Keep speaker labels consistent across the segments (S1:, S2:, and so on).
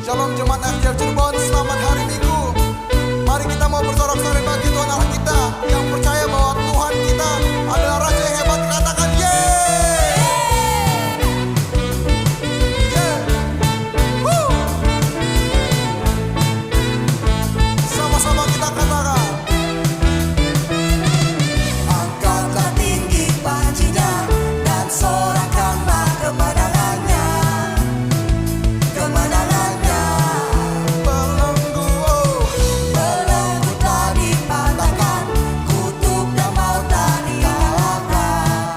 S1: Shalom jemaat FJF Cirebon, selamat hari Minggu. Mari kita mau bersorak-sorai bagi Tuhan Allah kita, yang percaya bahwa Tuhan kita adalah Raja yang hebat. Katakan yeay. Sama-sama kita katakan.
S2: Angkatlah tinggi pancinya dan sorakanlah kemenangannya. Kemenangannya.
S1: Belenggu,
S2: Belenggu telah dipatahkan, kutuk dan maut telah dikalahkan.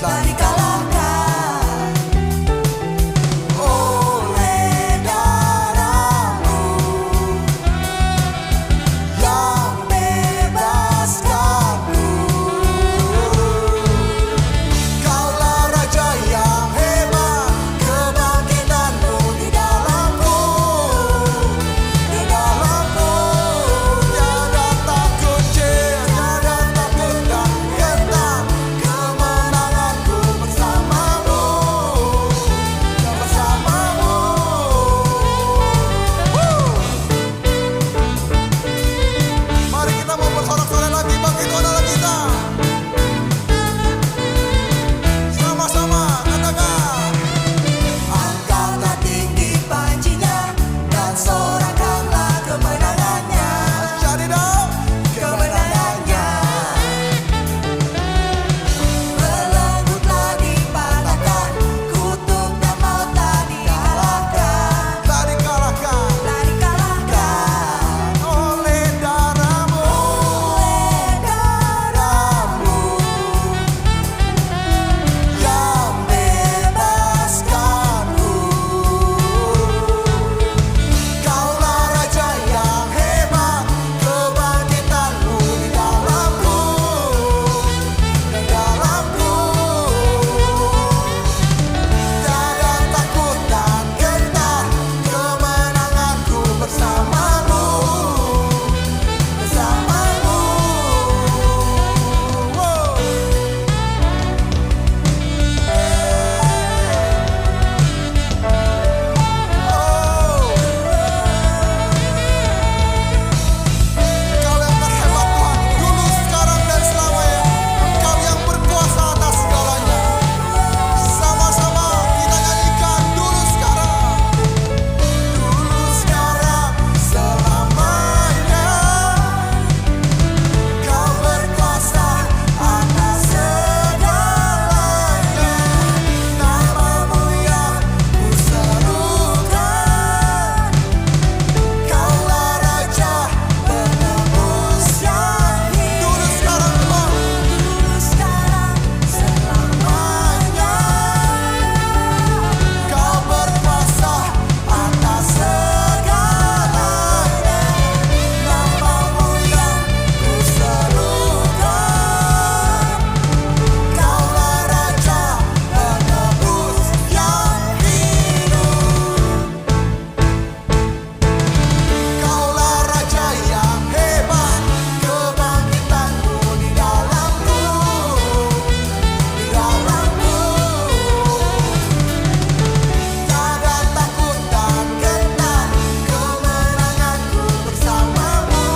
S2: Telah dikalahkan oleh darah-Mu yang bebaskanku.
S1: Kaulah Raja yang hebat, kebangkitan-Mu di dalamku.
S2: Di dalamku
S1: Tiada takut, tiada takut dan gentar, kemenanganku bersamamu, dan bersamamu. Mari kita mau bersorak-sorai lagi bagi Tuhan Allah kita. Sama-sama katakan.
S2: angkatlah tinggi pancinya dan sorakanlah kemenangannya.
S1: Jadi dong.
S2: Kemenangannya. Belenggu telah dipatahkan, kutuk dan maut telah dikalahkan.
S1: Tak dikalahkan
S2: Telah dikalahkan
S1: oleh darah-Mu.
S2: oleh darah-Mu yang bebaskanku.
S1: Kaulah Raja yang hebat, kebangkitan-Mu di dalamku, di dalamku. Tiada takut dan gentar, kemenanganku bersamamu, bersamamu. Engkau yang terhebat Tuhan, dulu, sekarang, dan selamanya. Engkau yang berkuasa atas segalanya. Sama-sama kita nyanyikan dulu, sekarang, selamanya. Kau berkuasa atas segalanya. Nama-Mu yang kuserukan. Kaulah Raja penebus yang hidup. Dulu, sekarang, Tuhan.
S2: Dulu, sekarang, selamanya.
S1: Kau berkuasa atas segalanya.
S2: Nama-Mu yang kuserukan.
S1: Kaulah Raja penebus yang hidup. Kaulah Raja yang hebat, kebangkitan-Mu di dalamku, di dalamku. Tiada takut dan gentar, kemenanganku bersamamu,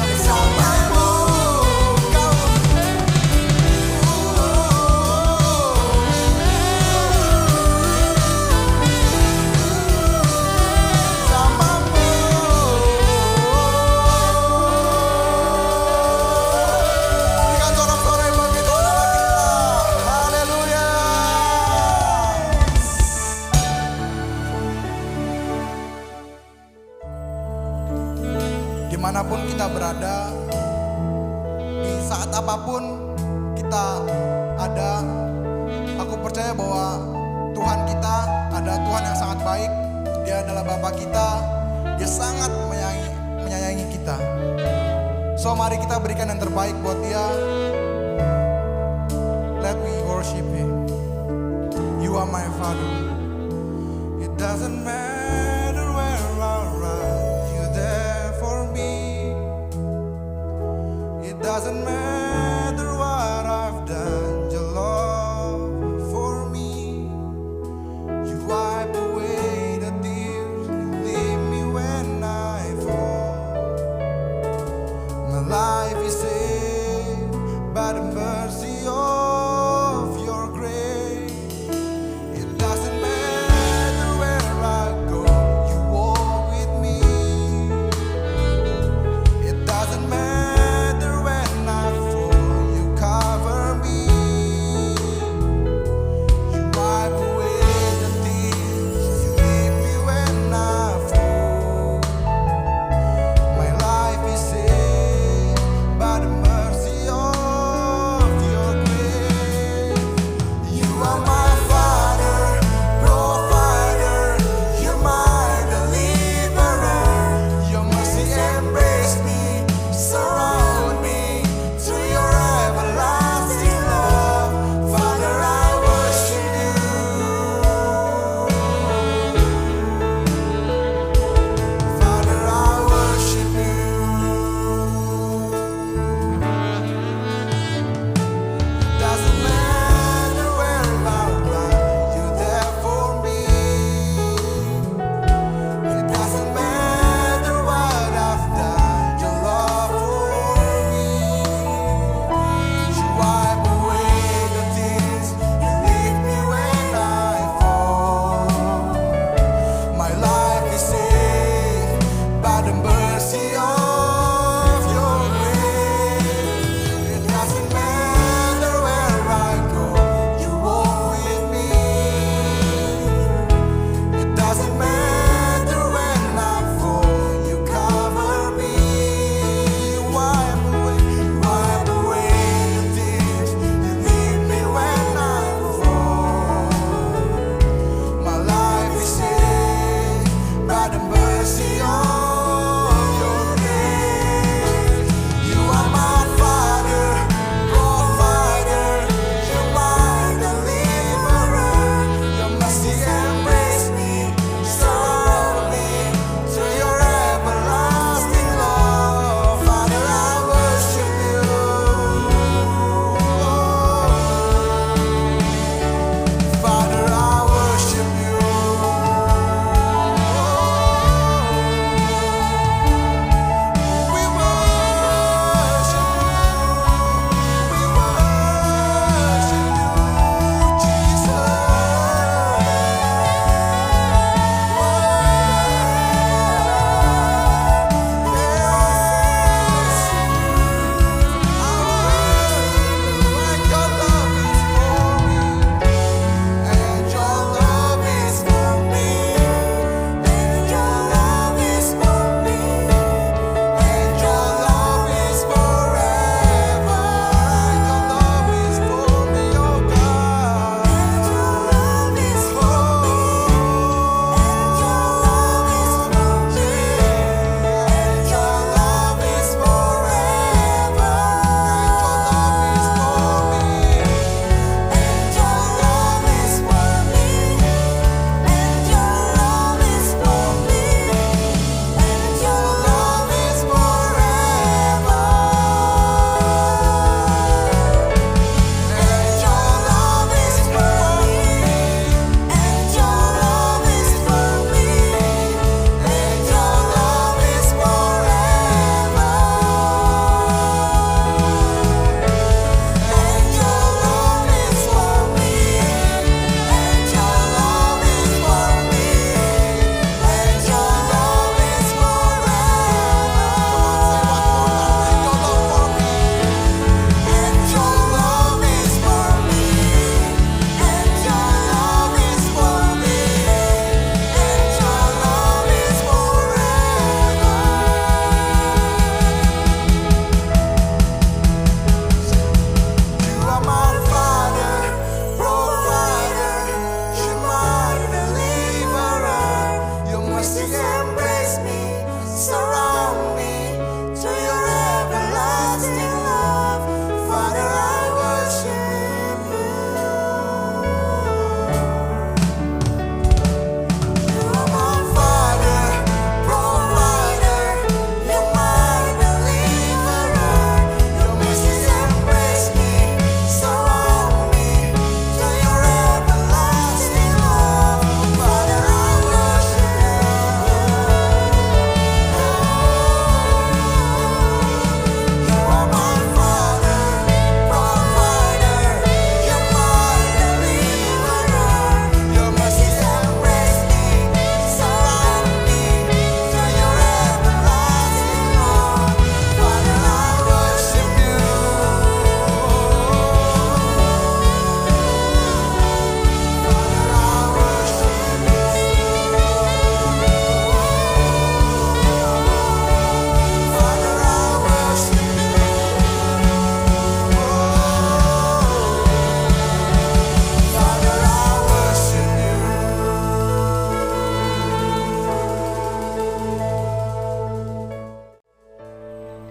S1: bersamamu. Kau bersamamu. Berikan sorak-sorai bagi Tuhan Allah kita. Haleluya. Dimanapun kita berada, di saat apapun kita ada, aku percaya bahwa Tuhan kita adalah Tuhan yang sangat baik. Dia adalah Bapa kita. Dia sangat menyayangi kita. So mari kita berikan yang terbaik buat Dia. Let me worship Him. You are my Father. It doesn't matter where I run, You there for me. It doesn't matter what I've done, Your love for me. You wipe away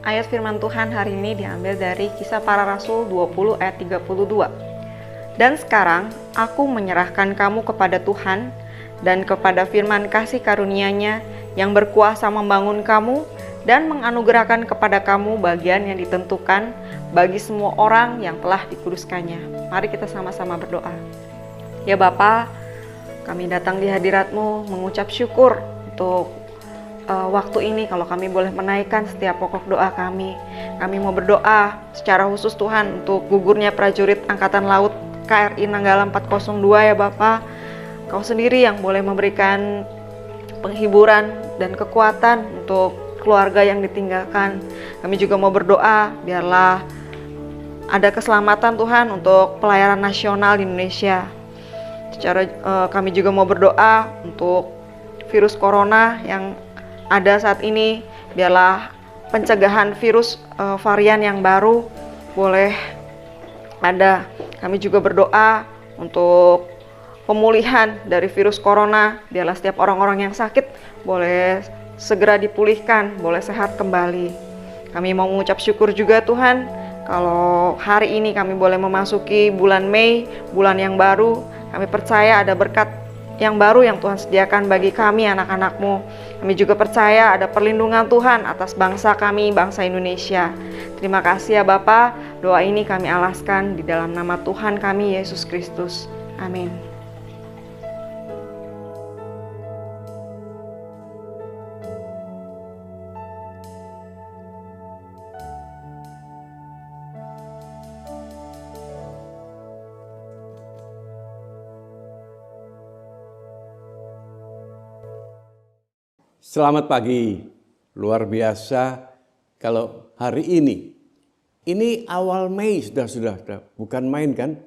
S3: Ayat firman Tuhan hari ini diambil dari Kisah Para Rasul 20 ayat 32. Dan sekarang aku menyerahkan kamu kepada Tuhan dan kepada firman kasih karunia-Nya yang berkuasa membangun kamu dan menganugerahkan kepada kamu bagian yang ditentukan bagi semua orang yang telah dikuduskannya. Mari kita sama-sama berdoa. Ya Bapa, kami datang di hadirat-Mu mengucap syukur untuk waktu ini kalau kami boleh menaikkan setiap pokok doa kami. Kami mau berdoa secara khusus Tuhan untuk gugurnya prajurit Angkatan Laut KRI Nanggala 402 ya Bapa. Kau sendiri yang boleh memberikan penghiburan dan kekuatan untuk keluarga yang ditinggalkan. Kami juga mau berdoa biarlah ada keselamatan Tuhan untuk pelayaran nasional di Indonesia. Kami juga mau berdoa untuk virus corona yang ada saat ini, biarlah pencegahan virus varian yang baru boleh ada. Kami juga berdoa untuk pemulihan dari virus corona, biarlah setiap orang-orang yang sakit boleh segera dipulihkan, boleh sehat kembali. Kami mau mengucap syukur juga Tuhan, kalau hari ini kami boleh memasuki bulan Mei, bulan yang baru. Kami percaya ada berkat yang baru yang Tuhan sediakan bagi kami anak-anak-Mu. Kami juga percaya ada perlindungan Tuhan atas bangsa kami, bangsa Indonesia. Terima kasih ya Bapa, doa ini kami alaskan di dalam nama Tuhan kami, Yesus Kristus. Amin.
S4: Selamat pagi, luar biasa kalau hari ini awal Mei sudah, bukan main kan?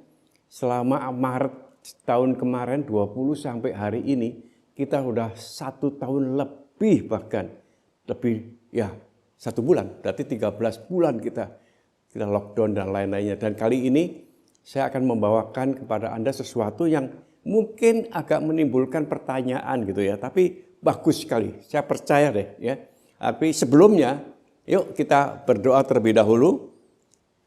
S4: Selama Maret tahun kemarin 20 sampai hari ini, kita sudah 1 tahun lebih bahkan, lebih ya 1 bulan, berarti 13 bulan kita lockdown dan lain-lainnya. Dan kali ini saya akan membawakan kepada Anda sesuatu yang mungkin agak menimbulkan pertanyaan gitu ya, tapi bagus sekali, saya percaya deh ya. Tapi sebelumnya, yuk kita berdoa terlebih dahulu.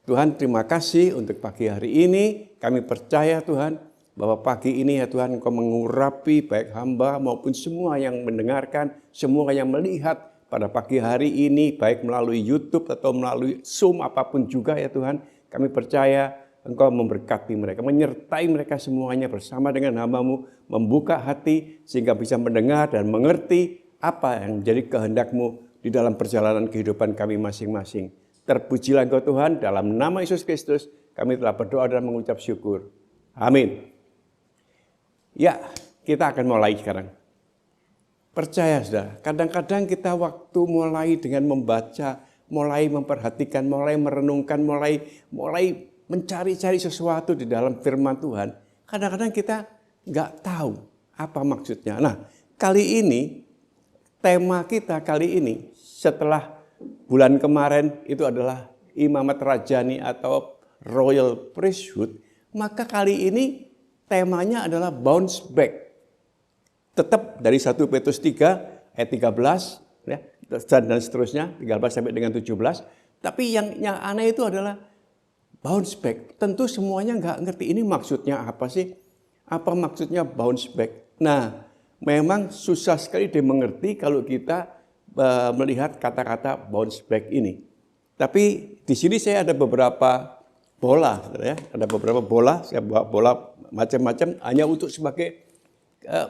S4: Tuhan terima kasih untuk pagi hari ini. Kami percaya Tuhan bahwa pagi ini ya Tuhan Engkau mengurapi baik hamba maupun semua yang mendengarkan, semua yang melihat pada pagi hari ini, baik melalui YouTube atau melalui Zoom apapun juga ya Tuhan. Kami percaya Engkau memberkati mereka, menyertai mereka semuanya bersama dengan hamba-Mu, membuka hati sehingga bisa mendengar dan mengerti apa yang menjadi kehendak-Mu di dalam perjalanan kehidupan kami masing-masing. Terpujilah Engkau Tuhan, dalam nama Yesus Kristus kami telah berdoa dan mengucap syukur. Amin. Ya, kita akan mulai sekarang. Percaya saudara, kadang-kadang kita waktu mulai dengan membaca, mulai memperhatikan, mulai merenungkan, mulai mencari-cari sesuatu di dalam firman Tuhan, kadang-kadang kita nggak tahu apa maksudnya. Nah, kali ini, tema kita kali ini setelah bulan kemarin itu adalah imamat rajani atau royal priesthood, maka kali ini temanya adalah bounce back. Tetap dari 1 Petrus 3 ayat 13 ya, dan seterusnya 13 sampai dengan 17. Tapi yang aneh itu adalah bounce back. Tentu semuanya nggak ngerti ini maksudnya apa sih? Apa maksudnya bounce back? Nah, memang susah sekali dimengerti kalau kita melihat kata-kata bounce back ini. Tapi di sini saya ada beberapa bola, ya. Ada beberapa bola, saya bawa bola macam-macam hanya untuk sebagai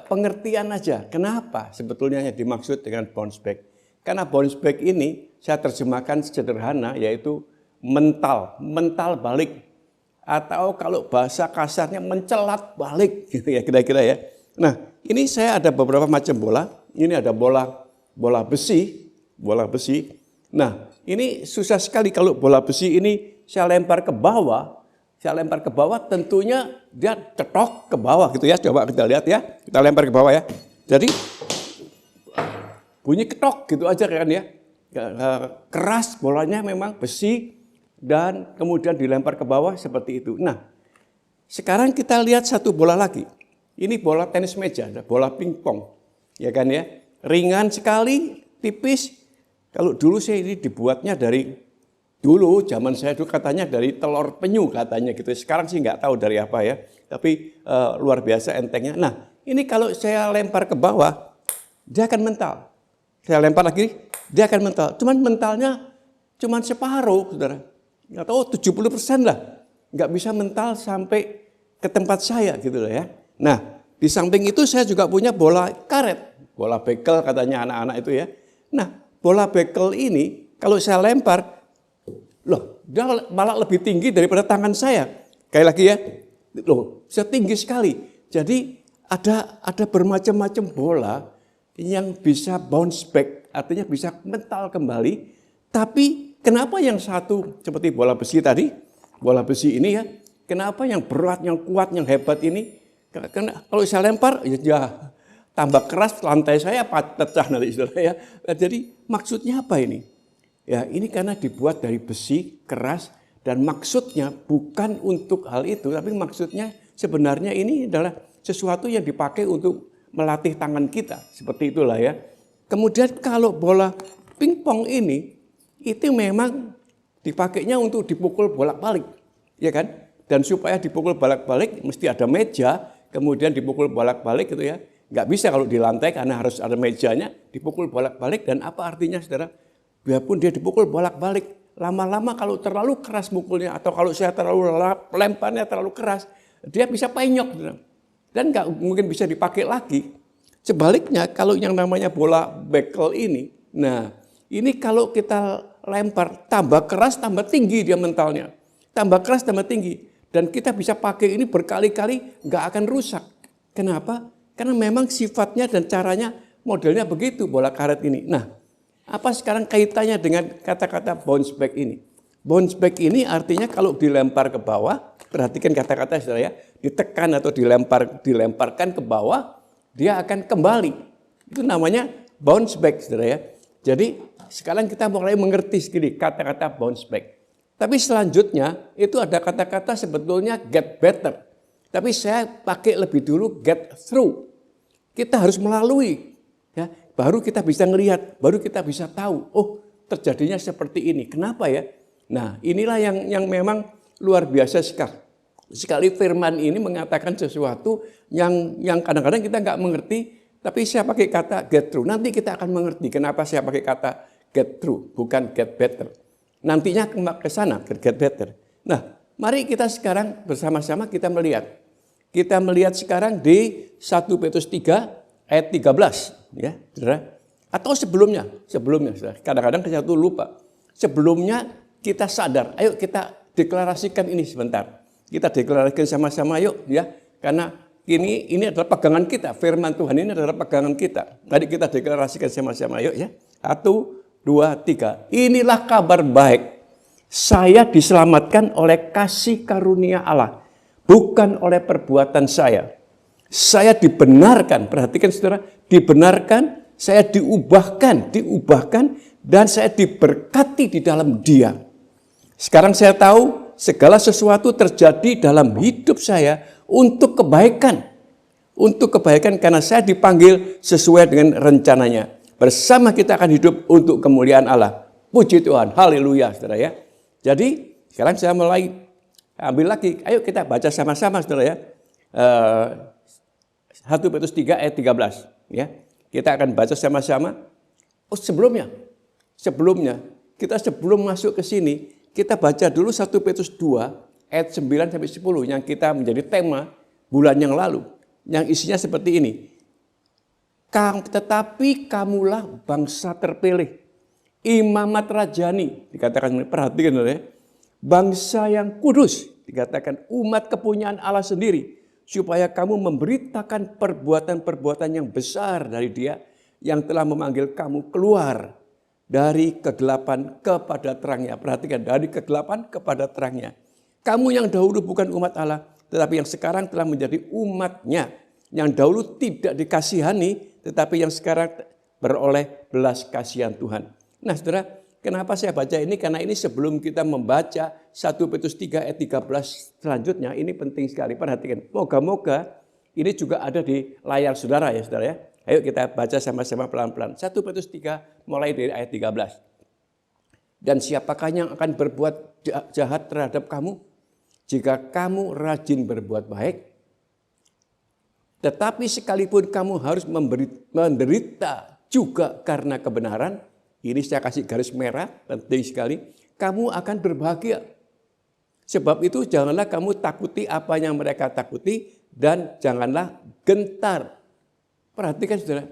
S4: pengertian aja. Kenapa sebetulnya yang dimaksud dengan bounce back? Karena bounce back ini saya terjemahkan sederhana, yaitu mental balik, atau kalau bahasa kasarnya mencelat balik gitu ya kira-kira ya. Nah, ini saya ada beberapa macam bola. Ini ada bola besi. Nah, ini susah sekali kalau bola besi ini saya lempar ke bawah. Tentunya dia cetok ke bawah gitu ya. Coba kita lihat ya. Kita lempar ke bawah ya. Jadi bunyi ketok gitu aja kan ya. Keras bolanya memang besi. Dan kemudian dilempar ke bawah seperti itu. Nah, sekarang kita lihat satu bola lagi. Ini bola tenis meja, bola pingpong. Ya kan ya, ringan sekali, tipis. Kalau dulu saya ini dibuatnya dari Dulu zaman saya dulu katanya dari telur penyu katanya gitu. Sekarang sih nggak tahu dari apa ya. Tapi luar biasa entengnya. Nah, ini kalau saya lempar ke bawah, dia akan mental. Saya lempar lagi, dia akan mental. Cuman mentalnya cuman separuh, saudara. Nggak tahu 70% lah. Nggak bisa mental sampai ke tempat saya gitu loh ya. Nah, di samping itu saya juga punya bola karet. Bola bekel katanya anak-anak itu ya. Nah, bola bekel ini kalau saya lempar, loh, dia malah lebih tinggi daripada tangan saya. Kayak lagi ya, loh, saya tinggi sekali. Jadi ada bermacam-macam bola yang bisa bounce back, artinya bisa mental kembali. Tapi kenapa yang satu seperti bola besi tadi, bola besi ini ya, kenapa yang berat, yang kuat, yang hebat ini, karena kalau saya lempar, ya tambah keras lantai saya pecah nanti saudara ya. Jadi maksudnya apa ini? Ya ini karena dibuat dari besi keras dan maksudnya bukan untuk hal itu, tapi maksudnya sebenarnya ini adalah sesuatu yang dipakai untuk melatih tangan kita, seperti itulah ya. Kemudian kalau bola pingpong ini, itu memang dipakainya untuk dipukul bolak-balik, ya kan? Dan supaya dipukul bolak-balik mesti ada meja, kemudian dipukul bolak-balik gitu ya. Nggak bisa kalau di lantai karena harus ada mejanya, dipukul bolak-balik. Dan apa artinya saudara? Biarpun dia dipukul bolak-balik, lama-lama kalau terlalu keras mukulnya atau kalau saya terlalu lemparnya terlalu keras, dia bisa penyok, saudara. Dan nggak mungkin bisa dipakai lagi. Sebaliknya kalau yang namanya bola bekel ini, nah ini kalau kita lempar tambah keras tambah tinggi dia mentalnya. Tambah keras tambah tinggi. Dan kita bisa pakai ini berkali-kali nggak akan rusak. Kenapa? Karena memang sifatnya dan caranya modelnya begitu bola karet ini. Nah, apa sekarang kaitannya dengan kata-kata bounce back ini? Bounce back ini artinya kalau dilempar ke bawah, perhatikan kata-kata saudara ya, ditekan atau dilemparkan ke bawah, dia akan kembali. Itu namanya bounce back saudara ya. Jadi sekarang kita mulai mengerti sedikit kata-kata bounce back. Tapi selanjutnya itu ada kata-kata sebetulnya get better. Tapi saya pakai lebih dulu get through. Kita harus melalui, ya, baru kita bisa ngelihat, baru kita bisa tahu, oh terjadinya seperti ini. Kenapa ya? Nah inilah yang memang luar biasa sekali firman ini mengatakan sesuatu yang kadang-kadang kita nggak mengerti, tapi saya pakai kata get through. Nanti kita akan mengerti kenapa saya pakai kata get through, bukan get better. Nantinya ke sana, get better. Nah, mari kita sekarang bersama-sama kita melihat. Kita melihat sekarang di 1 Petrus 3 ayat 13. Ya, saudara. Atau sebelumnya. Saudara. Kadang-kadang kita tuh lupa. Sebelumnya kita sadar, ayo kita deklarasikan ini sebentar. Kita deklarasikan sama-sama yuk ya. Karena ini adalah pegangan kita. Firman Tuhan ini adalah pegangan kita. Tadi kita deklarasikan sama-sama yuk ya. 1, 2, 3. Inilah kabar baik. Saya diselamatkan oleh kasih karunia Allah. Bukan oleh perbuatan saya. Saya dibenarkan. Perhatikan saudara. Dibenarkan. Saya diubahkan. Dan saya diberkati di dalam Dia. Sekarang saya tahu segala sesuatu terjadi dalam hidup saya untuk kebaikan. Untuk kebaikan karena saya dipanggil sesuai dengan rencananya. Bersama kita akan hidup untuk kemuliaan Allah. Puji Tuhan, haleluya saudara ya. Jadi sekarang saya mulai ambil lagi. Ayo kita baca sama-sama saudara ya. 1 Petrus 3 ayat 13. Ya. Kita akan baca sama-sama. Oh sebelumnya, kita sebelum masuk ke sini, kita baca dulu 1 Petrus 2 ayat 9 sampai 10 yang kita menjadi tema bulan yang lalu. Yang isinya seperti ini. Tetapi kamulah bangsa terpilih, imamat rajani, dikatakan, perhatikan ya, bangsa yang kudus, dikatakan umat kepunyaan Allah sendiri, supaya kamu memberitakan perbuatan-perbuatan yang besar dari Dia yang telah memanggil kamu keluar dari kegelapan kepada terangnya. Perhatikan, dari kegelapan kepada terangnya. Kamu yang dahulu bukan umat Allah, tetapi yang sekarang telah menjadi umatnya. Yang dahulu tidak dikasihani, tetapi yang sekarang beroleh belas kasihan Tuhan. Nah saudara, kenapa saya baca ini? Karena ini sebelum kita membaca 1 Petrus 3 ayat 13 selanjutnya, ini penting sekali. Perhatikan, moga-moga ini juga ada di layar saudara ya saudara ya. Ayo kita baca sama-sama pelan-pelan. 1 Petrus 3 mulai dari ayat 13. Dan siapakah yang akan berbuat jahat terhadap kamu? Jika kamu rajin berbuat baik, tetapi sekalipun kamu harus menderita juga karena kebenaran, ini saya kasih garis merah, penting sekali, kamu akan berbahagia. Sebab itu janganlah kamu takuti apa yang mereka takuti dan janganlah gentar. Perhatikan saudara,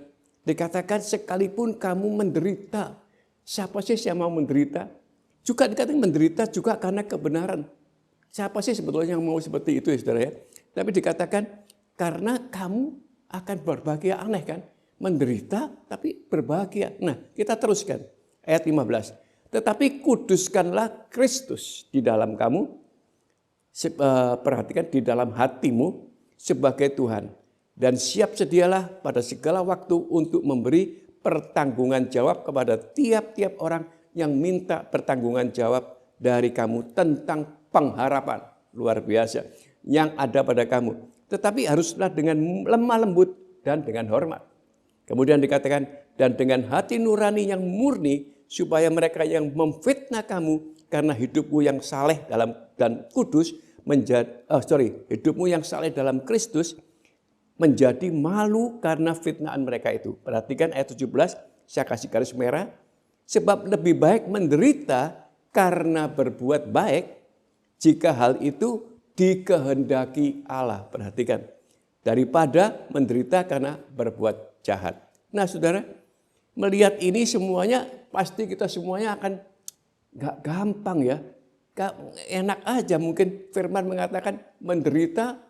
S4: dikatakan sekalipun kamu menderita. Siapa sih yang mau menderita? Juga dikatakan menderita juga karena kebenaran. Siapa sih sebetulnya yang mau seperti itu ya saudara ya? Tapi dikatakan karena kamu akan berbahagia, aneh kan? Menderita tapi berbahagia. Nah kita teruskan ayat 15. Tetapi kuduskanlah Kristus di dalam kamu. Perhatikan di dalam hatimu sebagai Tuhan. Dan siap sedialah pada segala waktu untuk memberi pertanggungan jawab kepada tiap-tiap orang yang minta pertanggungan jawab dari kamu tentang pengharapan luar biasa yang ada pada kamu. Tetapi haruslah dengan lemah lembut dan dengan hormat. Kemudian dikatakan dan dengan hati nurani yang murni supaya mereka yang memfitnah kamu karena hidupmu yang saleh dalam dan kudus hidupmu yang saleh dalam Kristus menjadi malu karena fitnaan mereka itu. Perhatikan ayat 17, saya kasih garis merah. Sebab lebih baik menderita karena berbuat baik jika hal itu dikehendaki Allah. Perhatikan, daripada menderita karena berbuat jahat. Nah saudara, melihat ini semuanya pasti kita semuanya akan gak gampang ya. Gak enak aja mungkin firman mengatakan menderita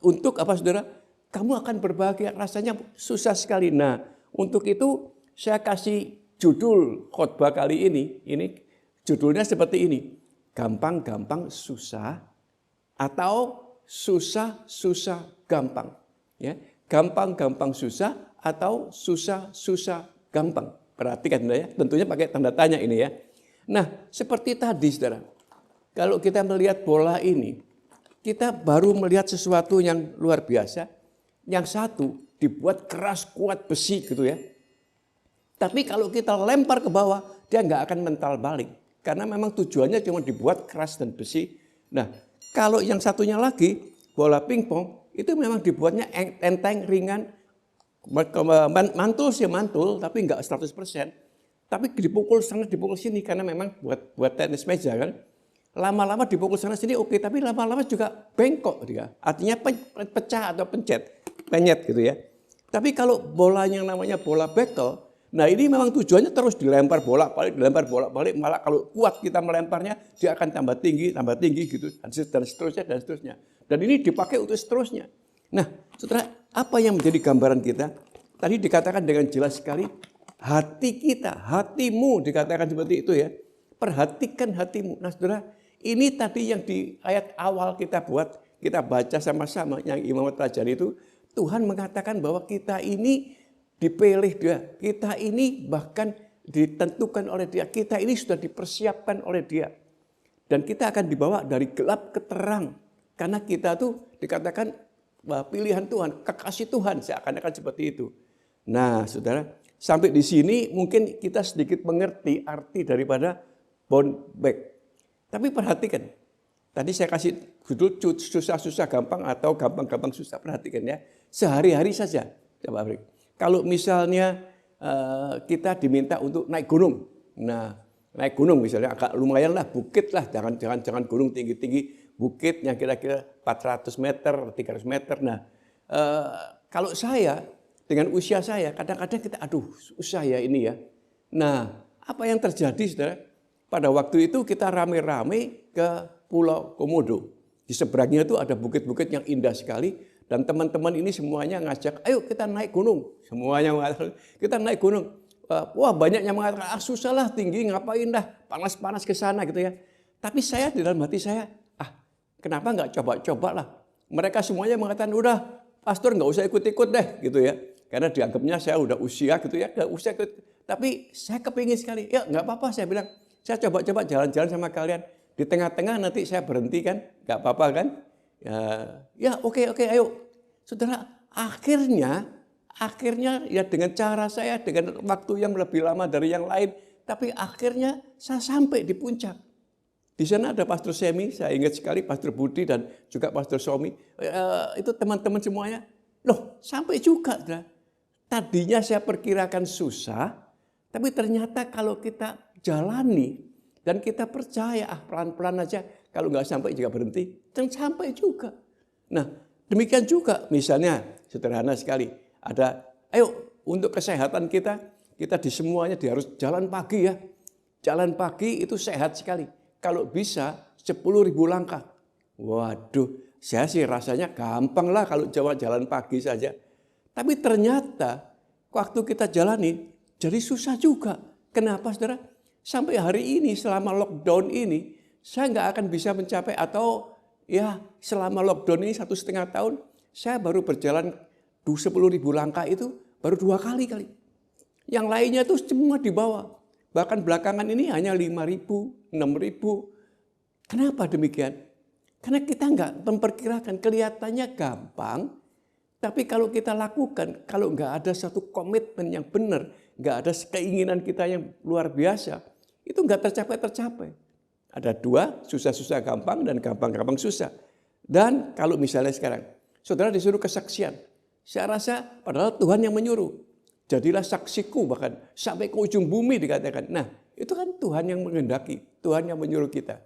S4: untuk apa saudara? Kamu akan berbahagia, rasanya susah sekali. Nah untuk itu saya kasih judul khotbah kali ini judulnya seperti ini. Gampang-gampang susah atau susah-susah gampang. Ya, gampang-gampang susah atau susah-susah gampang. Perhatikan ya, tentunya pakai tanda tanya ini ya. Nah, seperti tadi saudara, kalau kita melihat bola ini, kita baru melihat sesuatu yang luar biasa. Yang satu dibuat keras kuat besi gitu ya. Tapi kalau kita lempar ke bawah, dia nggak akan mental balik. Karena memang tujuannya cuma dibuat keras dan besi. Nah, kalau yang satunya lagi, bola pingpong, itu memang dibuatnya enteng, ringan, mantul sih mantul, tapi nggak 100%. Tapi dipukul sana, dipukul sini, karena memang buat tenis meja kan. Lama-lama dipukul sana sini oke, tapi lama-lama juga bengkok dia. Artinya pecah atau penyet gitu ya. Tapi kalau bola yang namanya bola bekel, nah ini memang tujuannya terus dilempar bolak-balik, malah kalau kuat kita melemparnya, dia akan tambah tinggi gitu, dan seterusnya. Dan ini dipakai untuk seterusnya. Nah, saudara, apa yang menjadi gambaran kita? Tadi dikatakan dengan jelas sekali, hati kita, hatimu dikatakan seperti itu ya. Perhatikan hatimu. Nah, saudara, ini tadi yang di ayat awal kita baca sama-sama yang Imam pelajari itu, Tuhan mengatakan bahwa kita ini dipilih dia, kita ini bahkan ditentukan oleh dia, kita ini sudah dipersiapkan oleh dia. Dan kita akan dibawa dari gelap ke terang. Karena kita tuh dikatakan pilihan Tuhan, kekasih Tuhan, seakan-akan seperti itu. Nah saudara, sampai di sini mungkin kita sedikit mengerti arti daripada bound back. Tapi perhatikan, tadi saya kasih judul susah-susah gampang atau gampang-gampang susah. Perhatikan ya, sehari-hari saja. Coba beri. Kalau misalnya kita diminta untuk naik gunung, nah naik gunung misalnya agak lumayan lah, bukit lah, jangan gunung tinggi-tinggi, bukitnya kira-kira 400 meter, 300 meter. Nah kalau saya dengan usia saya, kadang-kadang kita susah ya ini ya. Nah apa yang terjadi saudara? Pada waktu itu kita rame-rame ke Pulau Komodo. Di seberangnya itu ada bukit-bukit yang indah sekali. Dan teman-teman ini semuanya ngajak, ayo kita naik gunung. Semuanya mengatakan, kita naik gunung. Wah banyak yang mengatakan, susah lah tinggi, ngapain dah, panas-panas ke sana gitu ya. Tapi saya di dalam hati saya, kenapa nggak coba-coba lah. Mereka semuanya mengatakan, udah pastor nggak usah ikut-ikut deh gitu ya. Karena dianggapnya saya udah usia gitu ya, udah usia ikut. Tapi saya kepingin sekali, ya nggak apa-apa saya bilang. Saya coba-coba jalan-jalan sama kalian. Di tengah-tengah nanti saya berhenti kan. Gak apa-apa kan. Ya oke, ayo. Saudara, akhirnya ya dengan cara saya, dengan waktu yang lebih lama dari yang lain, Tapi akhirnya saya sampai di puncak. Di sana ada Pastor Semi, saya ingat sekali Pastor Budi dan juga Pastor Somi. Itu teman-teman semuanya. Loh, sampai juga. Tadinya saya perkirakan susah, tapi ternyata kalau kita jalani dan kita percaya, pelan-pelan aja, kalau nggak sampai juga berhenti, dan sampai juga. Nah, demikian juga misalnya, sederhana sekali, ada, ayo untuk kesehatan kita di semuanya harus jalan pagi ya. Jalan pagi itu sehat sekali. Kalau bisa 10.000 langkah. Waduh, saya sih rasanya gampang lah kalau jalan pagi saja. Tapi ternyata waktu kita jalani jadi susah juga. Kenapa saudara? Sampai hari ini selama lockdown ini saya nggak akan bisa mencapai atau ya selama lockdown ini 1,5 tahun saya baru berjalan 10.000 langkah itu baru 2 kali. Yang lainnya itu semua di bawah. Bahkan belakangan ini hanya 5.000, 6.000. Kenapa demikian? Karena kita nggak memperkirakan, kelihatannya gampang, tapi kalau kita lakukan, kalau nggak ada satu komitmen yang benar, nggak ada keinginan kita yang luar biasa, itu nggak tercapai. Ada 2, susah-susah gampang dan gampang-gampang susah. Dan kalau misalnya sekarang, saudara disuruh kesaksian, saya rasa padahal Tuhan yang menyuruh. Jadilah saksiku bahkan sampai ke ujung bumi dikatakan. Nah itu kan Tuhan yang menghendaki, Tuhan yang menyuruh kita.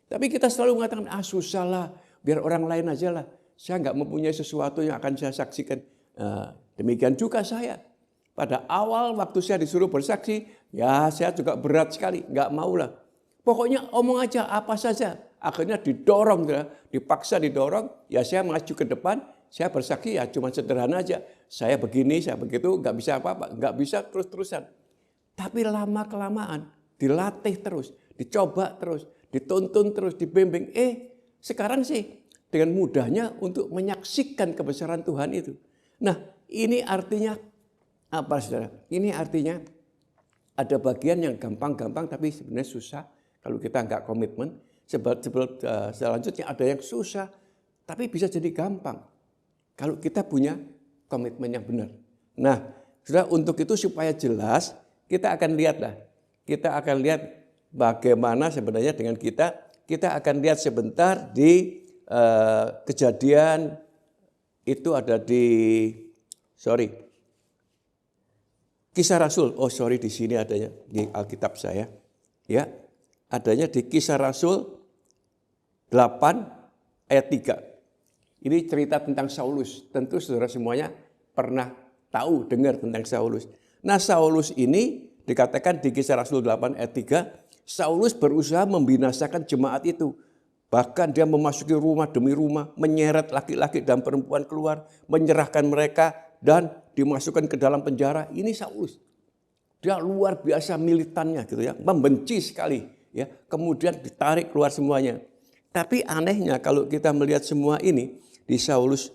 S4: Tapi kita selalu mengatakan, susah lah, biar orang lain aja lah. Saya nggak mempunyai sesuatu yang akan saya saksikan. Demikian juga saya. Pada awal waktu saya disuruh bersaksi, ya saya juga berat sekali, nggak mau lah. Pokoknya omong aja apa saja. Akhirnya didorong, dipaksa didorong, ya saya maju ke depan, saya bersaksi ya cuma sederhana aja. Saya begini, saya begitu, nggak bisa apa-apa, nggak bisa terus-terusan. Tapi lama-kelamaan, dilatih terus, dicoba terus, dituntun terus, dibimbing. Sekarang sih dengan mudahnya untuk menyaksikan kebesaran Tuhan itu. Nah ini artinya apa saudara? Ini artinya ada bagian yang gampang-gampang tapi sebenarnya susah kalau kita nggak komitmen. Selanjutnya ada yang susah tapi bisa jadi gampang kalau kita punya komitmen yang benar. Nah, saudara, untuk itu supaya jelas kita akan lihat bagaimana sebenarnya dengan kita akan lihat sebentar di Kejadian itu ada di Kisah Rasul. Di sini adanya di Alkitab saya. Ya, adanya di Kisah Rasul 8 ayat 3. Ini cerita tentang Saulus. Tentu saudara semuanya pernah tahu, dengar tentang Saulus. Nah, Saulus ini dikatakan di Kisah Rasul 8 ayat 3, Saulus berusaha membinasakan jemaat itu. Bahkan dia memasuki rumah demi rumah, menyeret laki-laki dan perempuan keluar, menyerahkan mereka dan dimasukkan ke dalam penjara. Ini Saulus. Dia luar biasa militannya gitu ya, membenci sekali ya. Kemudian ditarik keluar semuanya. Tapi anehnya kalau kita melihat semua ini di Saulus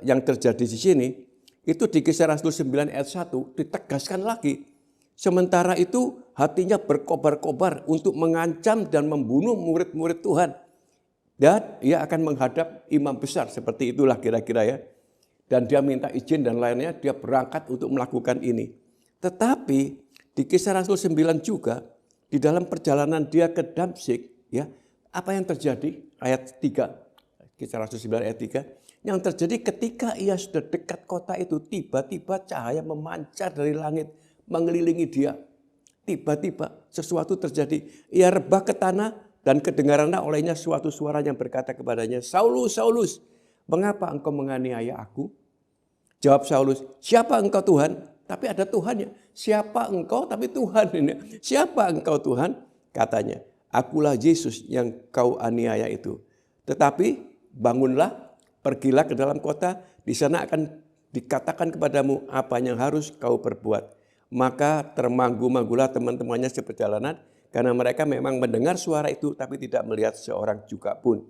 S4: yang terjadi di sini, itu di Kisah Rasul 9 ayat 1 ditegaskan lagi. Sementara itu hatinya berkobar-kobar untuk mengancam dan membunuh murid-murid Tuhan. Dan ia akan menghadap imam besar, seperti itulah kira-kira ya. Dan dia minta izin dan lainnya, dia berangkat untuk melakukan ini. Tetapi di Kisah Rasul 9 juga, di dalam perjalanan dia ke Damsyik, ya, apa yang terjadi? Ayat 3, Kisah Rasul 9 ayat 3. Yang terjadi ketika ia sudah dekat kota itu, tiba-tiba cahaya memancar dari langit, mengelilingi dia. Tiba-tiba sesuatu terjadi. Ia rebah ke tanah dan kedengaranlah olehnya suatu suara yang berkata kepadanya, Saulus, Saulus, mengapa engkau menganiaya aku? Jawab Saulus, siapa engkau Tuhan? Tapi ada Tuhannya. Siapa engkau? Tapi Tuhan ini. Siapa engkau Tuhan? Katanya, akulah Yesus yang kau aniaya itu. Tetapi bangunlah, pergilah ke dalam kota, di sana akan dikatakan kepadamu apa yang harus kau perbuat. Maka termanggu-manggulah teman-temannya seperjalanan, karena mereka memang mendengar suara itu tapi tidak melihat seorang juga pun.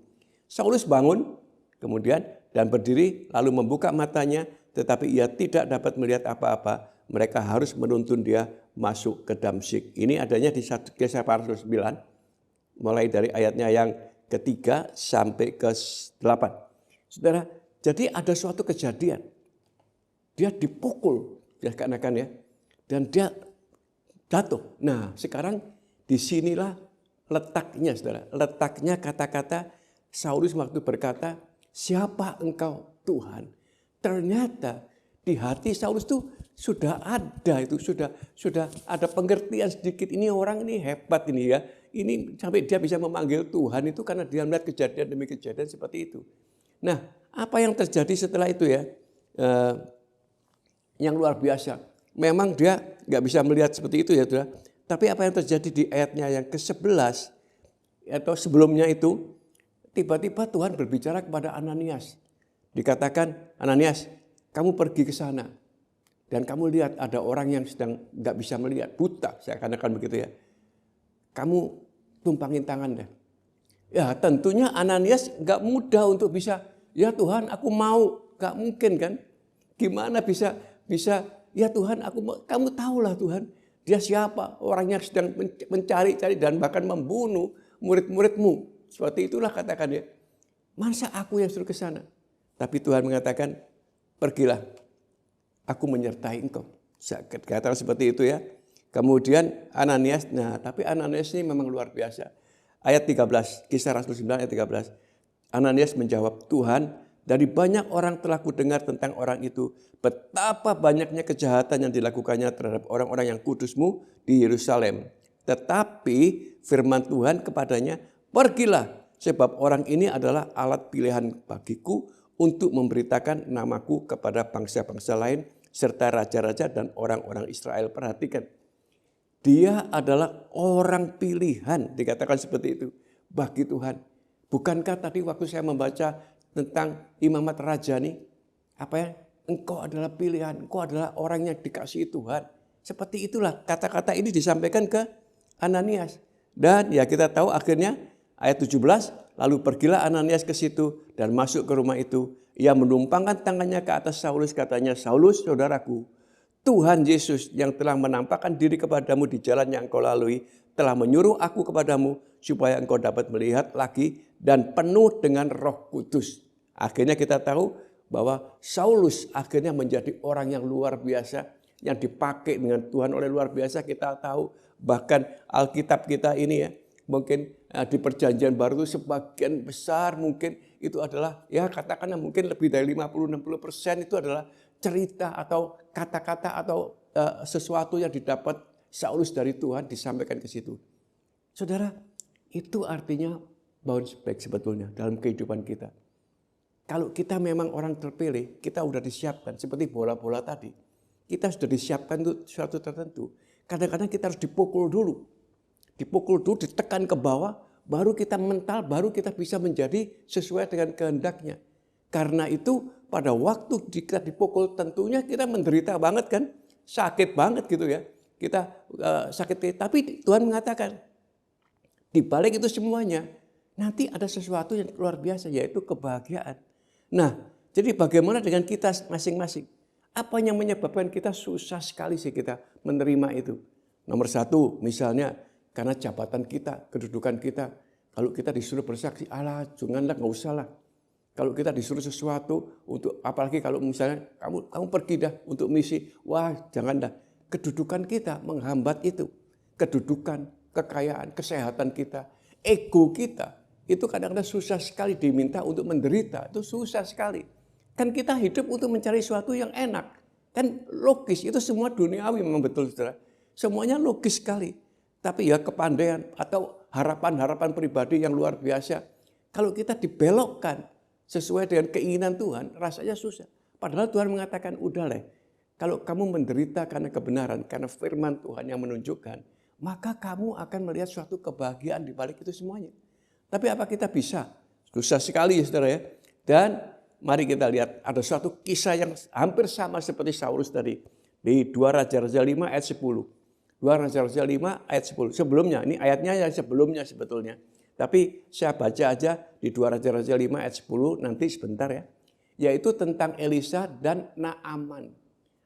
S4: Saulus bangun kemudian dan berdiri lalu membuka matanya, tetapi ia tidak dapat melihat apa-apa. Mereka harus menuntun dia masuk ke Damsyik. Ini adanya di Kisah Rasul 9, mulai dari ayatnya yang ketiga sampai ke 8. Saudara, jadi ada suatu kejadian. Dia dipukul, ya seakan-akan ya. Dan dia jatuh. Nah, sekarang disinilah letaknya, saudara. Letaknya kata-kata Saulus waktu berkata, siapa engkau Tuhan? Ternyata di hati Saulus itu sudah ada itu, sudah ada pengertian sedikit. Ini orang ini hebat ini ya. Ini sampai dia bisa memanggil Tuhan itu karena dia melihat kejadian demi kejadian seperti itu. Nah, apa yang terjadi setelah itu ya? Yang luar biasa. Memang dia nggak bisa melihat seperti itu ya, saudara. Tapi apa yang terjadi di ayatnya yang ke-11 atau sebelumnya itu, tiba-tiba Tuhan berbicara kepada Ananias. Dikatakan, Ananias, kamu pergi ke sana. Dan kamu lihat ada orang yang sedang nggak bisa melihat, buta, seakan-akan begitu ya. Kamu tumpangin tangan deh. Ya tentunya Ananias nggak mudah untuk bisa, ya Tuhan aku mau, nggak mungkin kan. Gimana bisa ya Tuhan aku mau, kamu tahulah Tuhan. Dia siapa? Orang yang sedang mencari-cari dan bahkan membunuh murid-muridmu. Seperti itulah katakan dia. Masa aku yang suruh ke sana? Tapi Tuhan mengatakan, pergilah. Aku menyertai engkau. Katakan seperti itu ya. Kemudian Ananias, nah tapi Ananias ini memang luar biasa. Ayat 13, Kisah Rasul 9 ayat 13. Ananias menjawab, Tuhan, dari banyak orang telah kudengar tentang orang itu, betapa banyaknya kejahatan yang dilakukannya terhadap orang-orang yang kudus-Mu di Yerusalem. Tetapi firman Tuhan kepadanya, pergilah, sebab orang ini adalah alat pilihan bagiku untuk memberitakan namaku kepada bangsa-bangsa lain, serta raja-raja dan orang-orang Israel. Perhatikan, dia adalah orang pilihan, dikatakan seperti itu, bagi Tuhan. Bukankah tadi waktu saya membaca tentang imamat raja nih, apa ya? Engkau adalah pilihan, engkau adalah orang yang dikasihi Tuhan. Seperti itulah kata-kata ini disampaikan ke Ananias. Dan ya kita tahu akhirnya ayat 17, lalu pergilah Ananias ke situ dan masuk ke rumah itu. Ia menumpangkan tangannya ke atas Saulus, katanya, Saulus saudaraku, Tuhan Yesus yang telah menampakkan diri kepadamu di jalan yang engkau lalui, telah menyuruh aku kepadamu supaya engkau dapat melihat lagi dan penuh dengan Roh Kudus. Akhirnya kita tahu bahwa Saulus akhirnya menjadi orang yang luar biasa, yang dipakai dengan Tuhan oleh luar biasa. Kita tahu bahkan Alkitab kita ini ya, mungkin di perjanjian baru itu sebagian besar mungkin itu adalah ya katakanlah mungkin lebih dari 50-60% itu adalah cerita atau kata-kata atau sesuatu yang didapat Saulus dari Tuhan disampaikan ke situ. Saudara, itu artinya bounce back sebetulnya dalam kehidupan kita. Kalau kita memang orang terpilih, kita sudah disiapkan seperti bola-bola tadi. Kita sudah disiapkan untuk sesuatu tertentu. Kadang-kadang kita harus dipukul dulu. Dipukul dulu, ditekan ke bawah, baru kita mental, baru kita bisa menjadi sesuai dengan kehendaknya. Karena itu pada waktu kita dipukul tentunya kita menderita banget kan. Sakit banget gitu ya. Kita sakit, tapi Tuhan mengatakan di balik itu semuanya nanti ada sesuatu yang luar biasa yaitu kebahagiaan. Nah, jadi bagaimana dengan kita masing-masing? Apa yang menyebabkan kita susah sekali sih kita menerima itu? Nomor satu misalnya karena jabatan kita, kedudukan kita. Kalau kita disuruh bersaksi, alah janganlah, nggak usah lah. Kalau kita disuruh sesuatu untuk, apalagi kalau misalnya kamu pergi dah untuk misi, wah jangan dah. Kedudukan kita menghambat itu. Kedudukan, kekayaan, kesehatan kita, ego kita. Itu kadang-kadang susah sekali diminta untuk menderita. Itu susah sekali. Kan kita hidup untuk mencari sesuatu yang enak. Kan logis, itu semua duniawi memang betul saudara. Semuanya logis sekali. Tapi ya kepandaian atau harapan-harapan pribadi yang luar biasa. Kalau kita dibelokkan sesuai dengan keinginan Tuhan, rasanya susah. Padahal Tuhan mengatakan, udah lah. Kalau kamu menderita karena kebenaran, karena firman Tuhan yang menunjukkan, maka kamu akan melihat suatu kebahagiaan di balik itu semuanya. Tapi apa kita bisa? Susah sekali ya saudara ya. Dan mari kita lihat ada suatu kisah yang hampir sama seperti Saulus tadi. Di 2 Raja-Raja 5 ayat 10. 2 Raja-Raja 5 ayat 10. Sebelumnya, ini ayatnya yang sebelumnya sebetulnya. Tapi saya baca aja di 2 Raja-Raja 5 ayat 10 nanti sebentar ya. Yaitu tentang Elisa dan Naaman.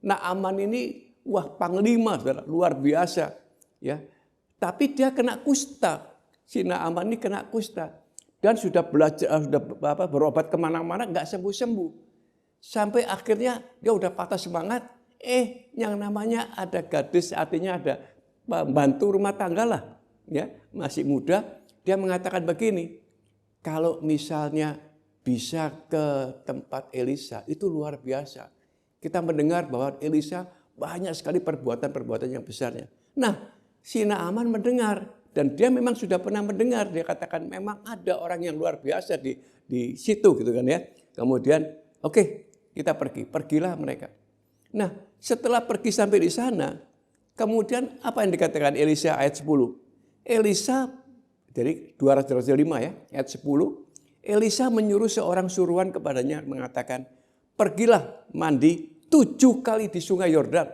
S4: Naaman ini wah panglima saudara, luar biasa. Ya, tapi dia kena kusta. Si Naaman ini kena kusta dan sudah belajar, sudah berobat kemana-mana nggak sembuh-sembuh. Sampai akhirnya dia udah patah semangat. Yang namanya ada gadis, artinya ada pembantu rumah tangga lah, ya, masih muda. Dia mengatakan begini, kalau misalnya bisa ke tempat Elisa, itu luar biasa. Kita mendengar bahwa Elisa banyak sekali perbuatan-perbuatan yang besarnya. Nah, si Naaman mendengar, dan dia memang sudah pernah mendengar. Dia katakan memang ada orang yang luar biasa di situ gitu kan ya. Kemudian oke, kita pergilah mereka. Nah, setelah pergi sampai di sana, kemudian apa yang dikatakan Elisa ayat 10? Elisa dari 205 ya, ayat 10. Elisa menyuruh seorang suruhan kepadanya mengatakan, pergilah mandi 7 kali di sungai Yordan,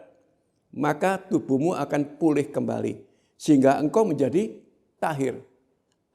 S4: maka tubuhmu akan pulih kembali, sehingga engkau menjadi tahir.